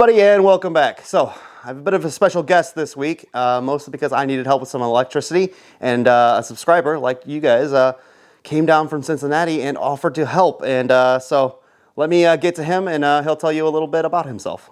everybody, and welcome back. So I have a bit of a special guest this week, mostly because I needed help with some electricity, and a subscriber like you guys came down from Cincinnati and offered to help. And so let me get to him, and he'll tell you a little bit about himself.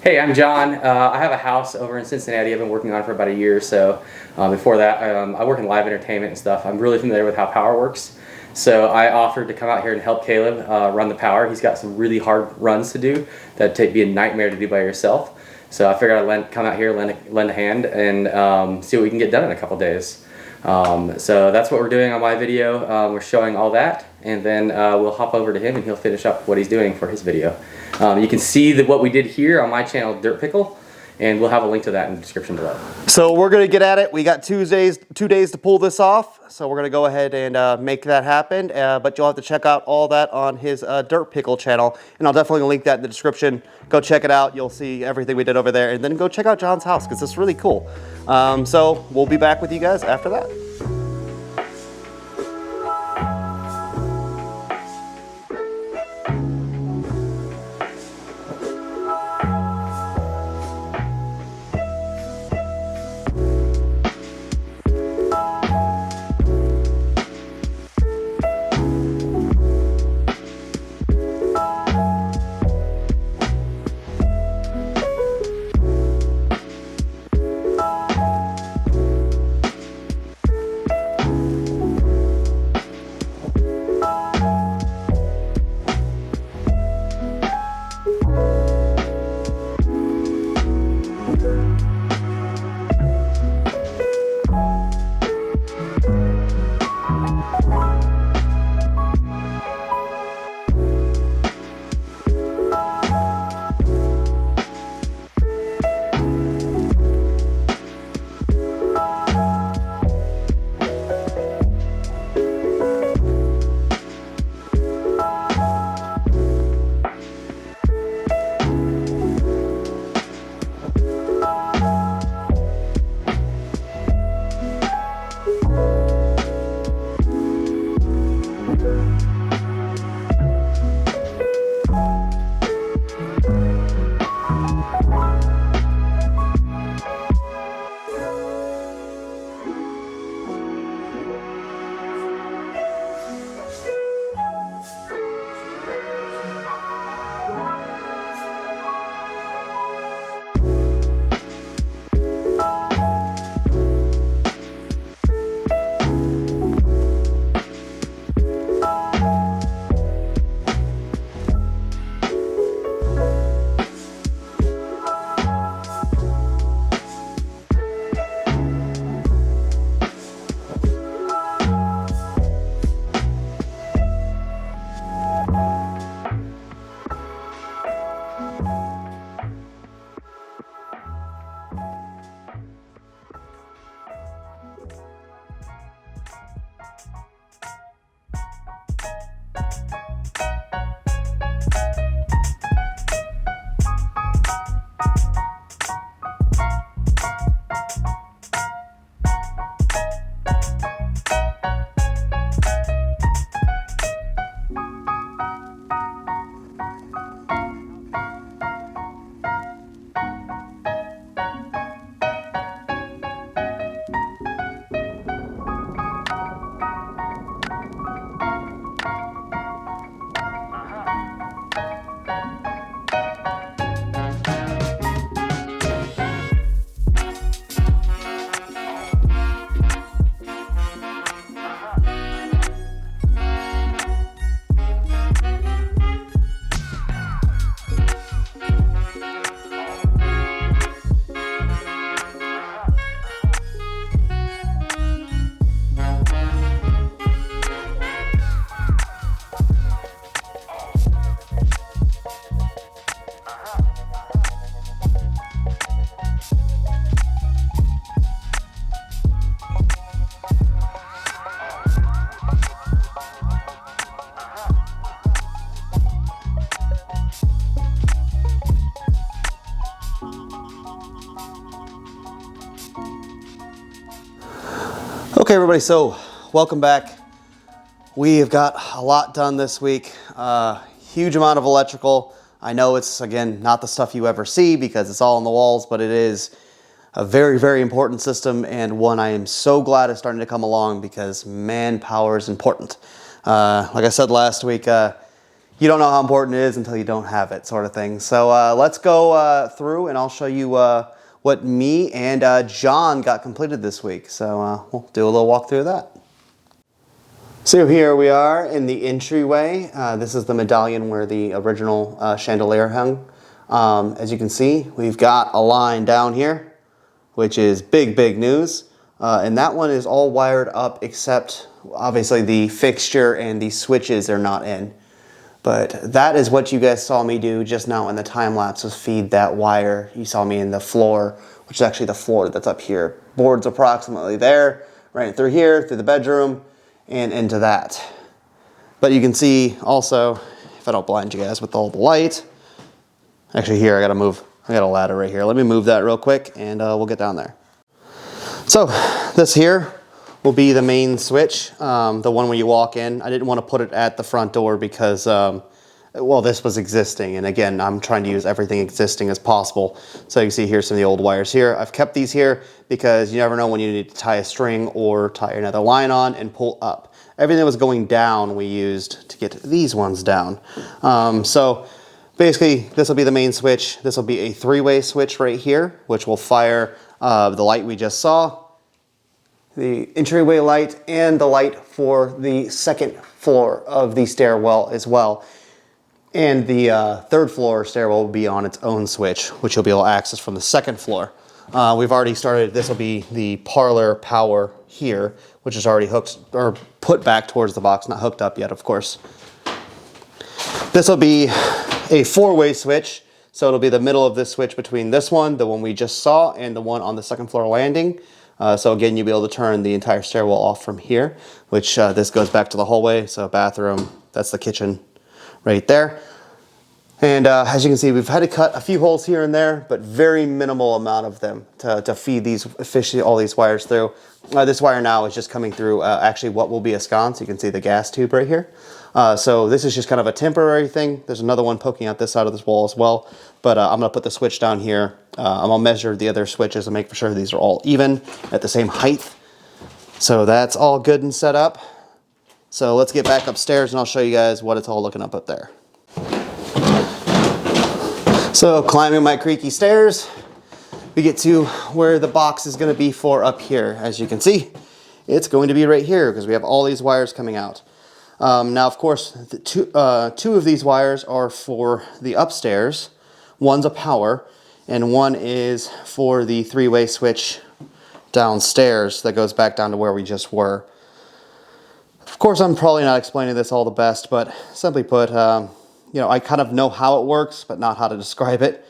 Hey, I'm John. I have a house over in Cincinnati I've been working on for about a year or so. Before that, I work in live entertainment and stuff. I'm really familiar with how power works. So I offered to come out here and help Caleb run the power. He's got some really hard runs to do that'd be a nightmare to do by yourself. So I figured I'd come out here, lend a hand, and see what we can get done in a couple days. So that's what we're doing on my video. We're showing all that, and then we'll hop over to him and he'll finish up what he's doing for his video. You can see what we did here on my channel, Dirt Pickle, and we'll have a link to that in the description below. So we're gonna get at it. We got 2 days to pull this off. So we're gonna go ahead and make that happen. But you'll have to check out all that on his Dirt Pickle channel, and I'll definitely link that in the description. Go check it out. You'll see everything we did over there, and then go check out John's house because it's really cool. So we'll be back with you guys after that. Okay, everybody, so welcome back. We have got a lot done this week, huge amount of electrical. I know it's, again, not the stuff you ever see because it's all on the walls, but it is a very, very important system, and one I am so glad is starting to come along because manpower is important. Like I said last week, you don't know how important it is until you don't have it, sort of thing. So let's go through and I'll show you what me and John got completed this week. So we'll do a little walkthrough of that. So here we are in the entryway. This is the medallion where the original chandelier hung. As you can see, we've got a line down here, which is big, big news. And that one is all wired up except obviously the fixture and the switches are not in. But that is what you guys saw me do just now in the time lapse, was feed that wire. You saw me in the floor, which is actually the floor that's up here. Boards approximately there, right through here, through the bedroom, and into that. But you can see also, if I don't blind you guys with all the light, actually here I got a ladder right here. Let me move that real quick and we'll get down there. So this here will be the main switch, the one when you walk in. I didn't want to put it at the front door because, well, this was existing. And again, I'm trying to use everything existing as possible. So you can see here's some of the old wires here. I've kept these here because you never know when you need to tie a string or tie another line on and pull up. Everything that was going down we used to get these ones down. So basically this will be the main switch. This will be a three-way switch right here, which will fire the light we just saw, the entryway light, and the light for the second floor of the stairwell as well. And the third floor stairwell will be on its own switch, which you'll be able to access from the second floor. We've already started, this will be the parlor power here, which is already hooked or put back towards the box, not hooked up yet, of course. This will be a four-way switch. So it'll be the middle of this switch between this one, the one we just saw, and the one on the second floor landing. So again, you'll be able to turn the entire stairwell off from here, which this goes back to the hallway. So bathroom, that's the kitchen right there. And as you can see, we've had to cut a few holes here and there, but very minimal amount of them to feed these efficiently all these wires through. This wire now is just coming through actually what will be a sconce. You can see the gas tube right here. So this is just kind of a temporary thing. There's another one poking out this side of this wall as well. But I'm going to put the switch down here. I'm going to measure the other switches and make sure these are all even at the same height. So that's all good and set up. So let's get back upstairs and I'll show you guys what it's all looking up there. So climbing my creaky stairs, we get to where the box is going to be for up here. As you can see, it's going to be right here because we have all these wires coming out. Now, of course, two of these wires are for the upstairs. One's a power, and one is for the three-way switch downstairs that goes back down to where we just were. Of course, I'm probably not explaining this all the best, but simply put, you know, I kind of know how it works, but not how to describe it.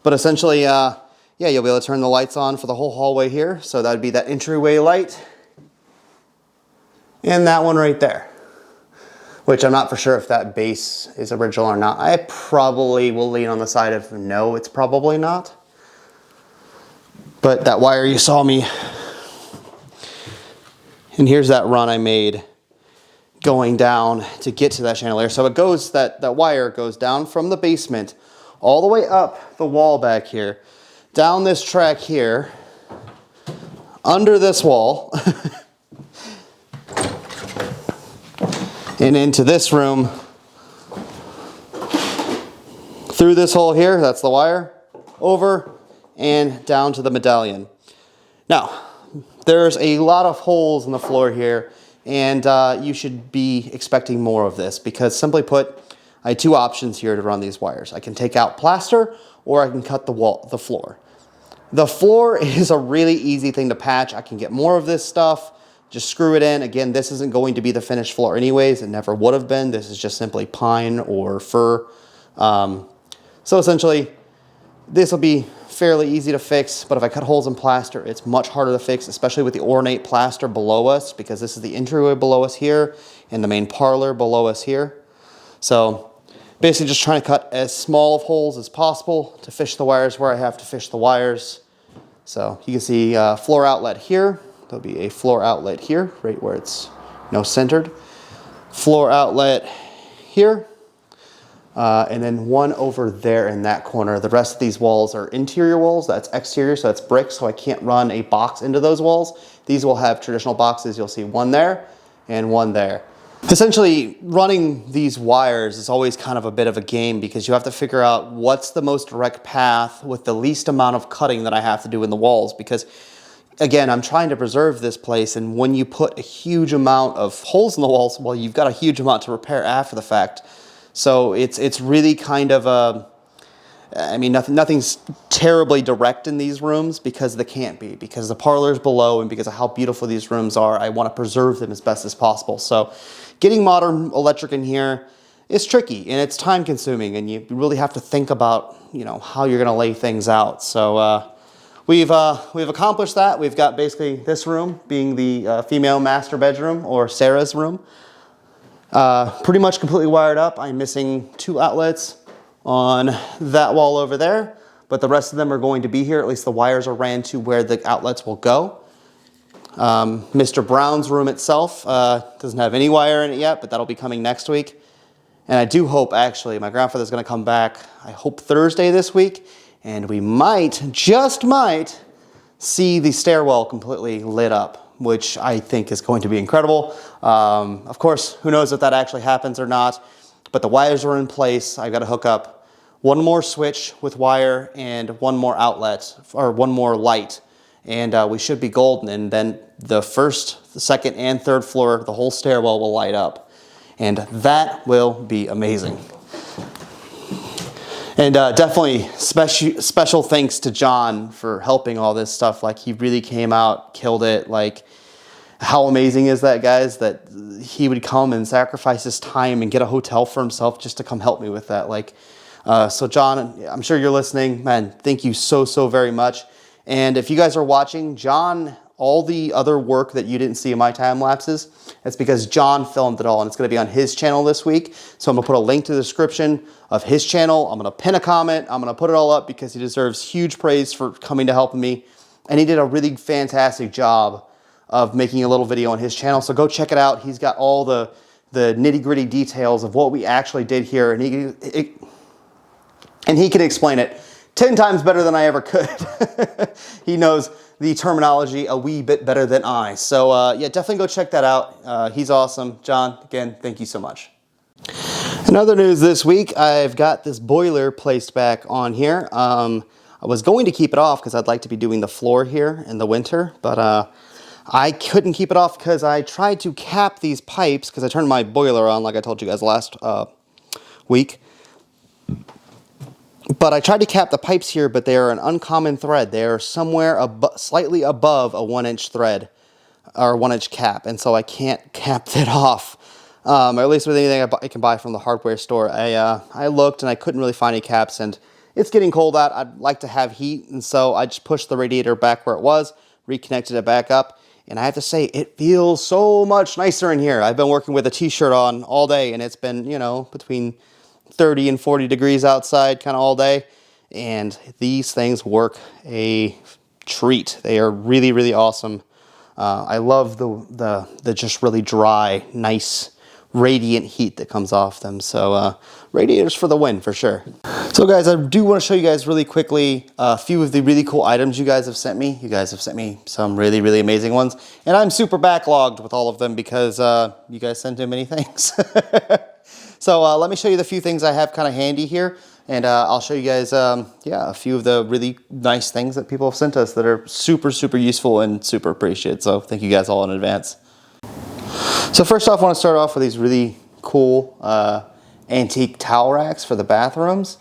But essentially, yeah, you'll be able to turn the lights on for the whole hallway here. So that would be that entryway light, and that one right there, which I'm not for sure if that base is original or not. I probably will lean on the side of no, it's probably not. But that wire you saw me, and here's that run I made going down to get to that chandelier. So it goes, that wire goes down from the basement all the way up the wall back here, down this track here, under this wall, and into this room, through this hole here, that's the wire, over and down to the medallion. Now, there's a lot of holes in the floor here, and you should be expecting more of this because, simply put, I have two options here to run these wires. I can take out plaster or I can cut the floor. The floor is a really easy thing to patch. I can get more of this stuff, just screw it in. Again, this isn't going to be the finished floor anyways. It never would have been. This is just simply pine or fir. So essentially, this will be fairly easy to fix, but if I cut holes in plaster, it's much harder to fix, especially with the ornate plaster below us, because this is the entryway below us here and the main parlor below us here. So basically just trying to cut as small of holes as possible to fish the wires where I have to fish the wires. So you can see floor outlet here. There'll be a floor outlet here, right where it's centered. Floor outlet here. and then one over there in that corner. The rest of these walls are interior walls. That's exterior, so that's brick, so I can't run a box into those walls. These will have traditional boxes. You'll see one there and one there. Essentially, running these wires is always kind of a bit of a game because you have to figure out what's the most direct path with the least amount of cutting that I have to do in the walls, because again, I'm trying to preserve this place, and when you put a huge amount of holes in the walls, well, you've got a huge amount to repair after the fact. So it's really kind of a, I mean, nothing's terribly direct in these rooms because they can't be, because the parlor's below and because of how beautiful these rooms are. I want to preserve them as best as possible. So getting modern electric in here is tricky and it's time consuming, and you really have to think about, you know, how you're going to lay things out. So we've accomplished that. We've got basically this room being the female master bedroom, or Sarah's room. Pretty much completely wired up. I'm missing 2 outlets on that wall over there, but the rest of them are going to be here. At least the wires are ran to where the outlets will go. Mr. Brown's room itself doesn't have any wire in it yet, but that'll be coming next week. And I do hope, actually, my grandfather's going to come back, I hope Thursday this week, and we might, just might, see the stairwell completely lit up, which I think is going to be incredible. Of course, who knows if that actually happens or not, but the wires are in place. I've got to hook up one more switch with wire and one more outlet, or one more light, and we should be golden. And then the first, the second, and third floor, the whole stairwell will light up, and that will be amazing. And definitely special thanks to John for helping all this stuff. Like, he really came out, killed it. Like, how amazing is that, guys, that he would come and sacrifice his time and get a hotel for himself just to come help me with that. Like, so John, I'm sure you're listening, man, thank you so very much. And if you guys are watching, John, all the other work that you didn't see in my time lapses, it's because John filmed it all, and it's going to be on his channel this week. So I'm going to put a link to the description of his channel. I'm going to pin a comment. I'm going to put it all up because he deserves huge praise for coming to help me. And he did a really fantastic job of making a little video on his channel. So go check it out. He's got all the nitty-gritty details of what we actually did here, and he can explain it 10 times better than I ever could. He knows the terminology a wee bit better than I. So yeah, definitely go check that out. He's awesome. John, again, thank you so much. In other news this week, I've got this boiler placed back on here. I was going to keep it off because I'd like to be doing the floor here in the winter, but I couldn't keep it off because I tried to cap these pipes because I turned my boiler on like I told you guys last week. But I tried to cap the pipes here, but they are an uncommon thread. They are somewhere slightly above a 1-inch thread, or 1-inch cap, and so I can't cap that off. Or at least with anything I can buy from the hardware store. I looked and I couldn't really find any caps, and it's getting cold out. I'd like to have heat, and so I just pushed the radiator back where it was, reconnected it back up, and I have to say, it feels so much nicer in here. I've been working with a t-shirt on all day, and it's been, you know, between 30 and 40 degrees outside kind of all day, and these things work a treat. They are really awesome. I love the just really dry, nice, radiant heat that comes off them. So radiators for the win for sure. So guys, I do want to show you guys really quickly a few of the really cool items you guys have sent me. You guys have sent me some really amazing ones, and I'm super backlogged with all of them because you guys sent too many things. So let me show you the few things I have kind of handy here, and I'll show you guys, yeah, a few of the really nice things that people have sent us that are super useful and super appreciated. So thank you guys all in advance. So first off, I want to start off with these really cool antique towel racks for the bathrooms.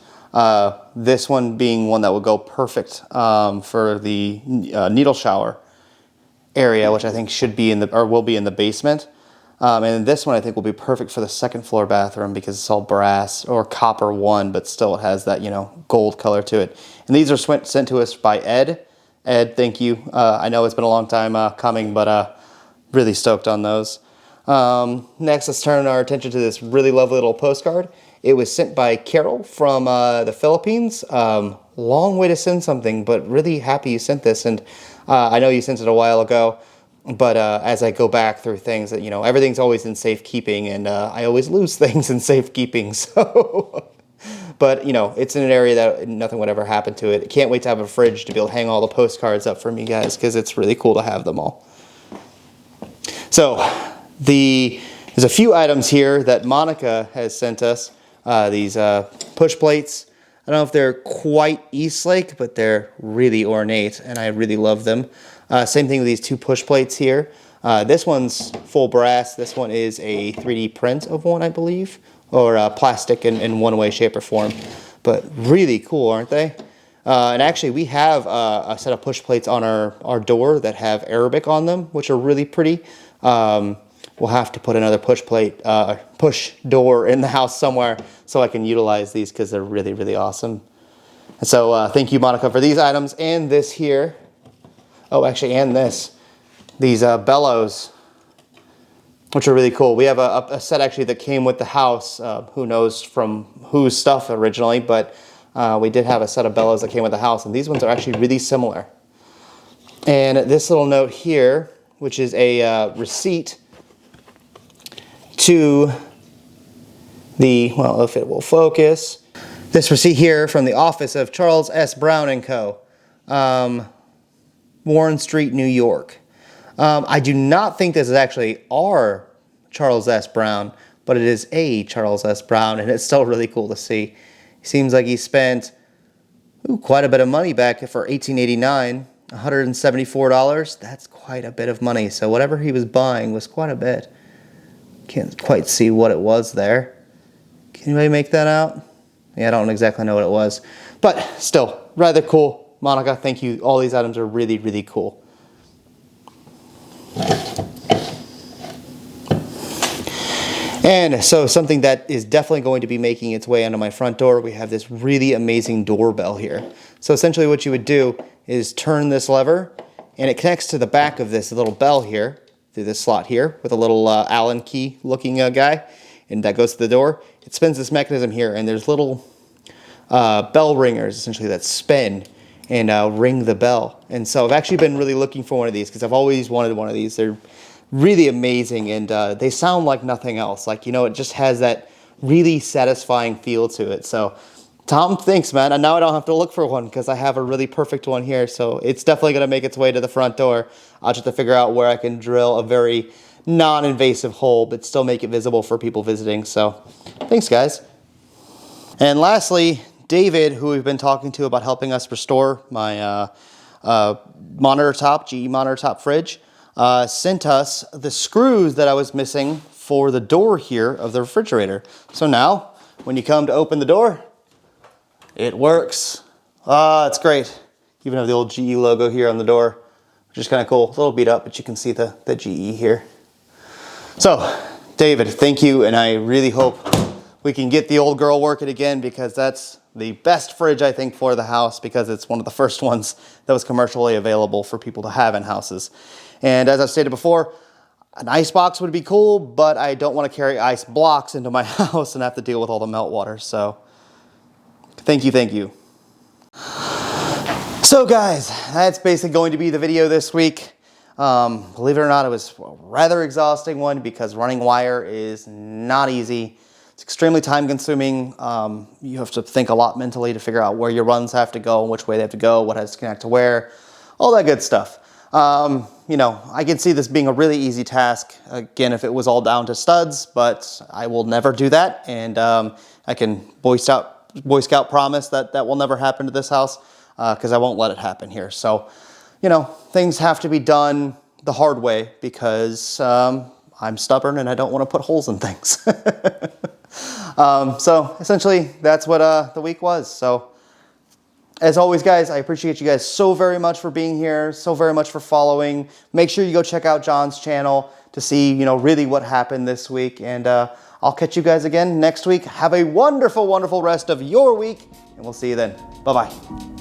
This one being one that would go perfect for the needle shower area, which I think should be in the, or will be in the basement. And this one I think will be perfect for the second floor bathroom because it's all brass or copper one, but still it has that, you know, gold color to it. And these are sent to us by Ed. Ed, thank you. I know it's been a long time coming, but really stoked on those. Next, let's turn our attention to this really lovely little postcard. It was sent by Carol from the Philippines. Long way to send something, but really happy you sent this. And I know you sent it a while ago. But as I go back through things, that, you know, everything's always in safekeeping, and I always lose things in safekeeping. So But, you know, it's in an area that nothing would ever happen to it. Can't wait to have a fridge to be able to hang all the postcards up from you guys, because it's really cool to have them all. So, there's a few items here that Monica has sent us. These push plates. I don't know if they're quite Eastlake, but they're really ornate, and I really love them. Same thing with these 2 push plates here. This one's full brass. This one is a 3D print of one, I believe, or plastic in one way, shape, or form. But really cool, aren't they? And actually, we have a set of push plates on our door that have Arabic on them, which are really pretty. We'll have to put another push door in the house somewhere so I can utilize these, because they're really, really awesome. And so thank you, Monica, for these items and this here. Oh, actually, and this. These bellows, which are really cool. We have a set actually that came with the house. Who knows from whose stuff originally, but we did have a set of bellows that came with the house, and these ones are actually really similar. And this little note here, which is a receipt to the, well, if it will focus, this receipt here from the office of Charles S. Brown & Co., Warren Street, New York. I do not think this is actually our Charles S. Brown, but it is a Charles S. Brown, and it's still really cool to see. It seems like he spent quite a bit of money back for 1889, $174. That's quite a bit of money, so whatever he was buying was quite a bit. Can't quite see what it was there. Can anybody make that out? Yeah, I don't exactly know what it was. But still, rather cool. Monica, thank you. All these items are really, really cool. And so something that is definitely going to be making its way onto my front door, we have this really amazing doorbell here. So essentially what you would do is turn this lever, and it connects to the back of this little bell here, through this slot here with a little Allen key looking guy, and that goes to the door. It spins this mechanism here, and there's little bell ringers essentially that spin and ring the bell. And so I've actually been really looking for one of these, because I've always wanted one of these. They're really amazing, and they sound like nothing else. Like, you know, it just has that really satisfying feel to it. So Tom, thanks, man. And now I don't have to look for one, because I have a really perfect one here. So it's definitely going to make its way to the front door. I'll just have to figure out where I can drill a very non-invasive hole, but still make it visible for people visiting. So thanks, guys. And lastly, David, who we've been talking to about helping us restore my monitor top, GE monitor top fridge, sent us the screws that I was missing for the door here of the refrigerator. So now, when you come to open the door, it works. It's great. Even have the old GE logo here on the door, which is kind of cool. A little beat up, but you can see the GE here. So, David, thank you, and I really hope we can get the old girl working again, because that's the best fridge, I think, for the house, because it's one of the first ones that was commercially available for people to have in houses. And as I've stated before, an ice box would be cool, but I don't want to carry ice blocks into my house and have to deal with all the meltwater. So thank you, thank you. So guys, that's basically going to be the video this week. Believe it or not, it was a rather exhausting one, because running wire is not easy. It's extremely time consuming. You have to think a lot mentally to figure out where your runs have to go and which way they have to go, what has to connect to where, all that good stuff. You know, I can see this being a really easy task, again, if it was all down to studs, but I will never do that. And I can Boy Scout promise that that will never happen to this house, because I won't let it happen here. So, you know, things have to be done the hard way, because I'm stubborn and I don't want to put holes in things. So essentially that's what the week was. So as always, guys, I appreciate you guys so very much for being here, so very much for following. Make sure you go check out John's channel to see, you know, really what happened this week. And I'll catch you guys again next week. Have a wonderful, wonderful rest of your week, and we'll see you then. Bye-bye.